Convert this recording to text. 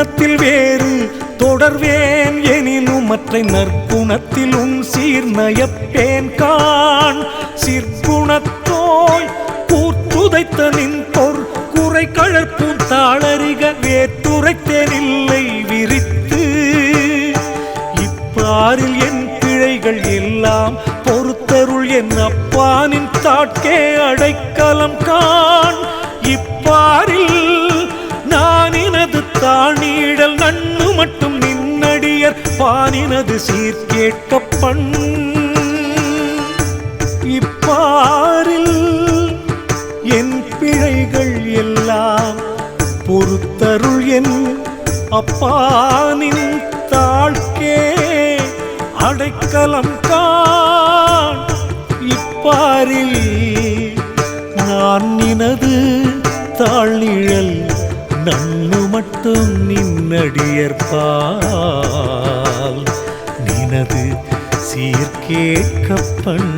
துர்க்குணத்தில் வேறு தொடர்வேன் எனினும் மற்ற நற்குணத்தில் சீர்நயப்பேன் காண். சிற்குணத்தோய் கூற்றுதைத்த நின் பொற் குறை கழற்பூம் தாளறிக வேத்துரைத்தேனில்லை விரித்து. இப்பாரில் என் பிழைகள் எல்லாம் பொறுத்தருள் என் அப்பானின் தாட்கே அடைக்கலம் காண். இப்பாரில் நானினது தாழ்நீழல் நன்னு மட்டும் நின்னடியர் பானினது சீர்கேட்கப்பண். இப்பாரில் என் பிழைகள் எல்லாம் பொறுத்தருள் என் அப்பானின் தாழ்க்கே அடைக்கலம் காண். இப்பாரில் நான் நினது தாழ்நிழல் நன்னு மட்டும் நின்னடியற்பால் நினது சீர்கேட்கப்பண்.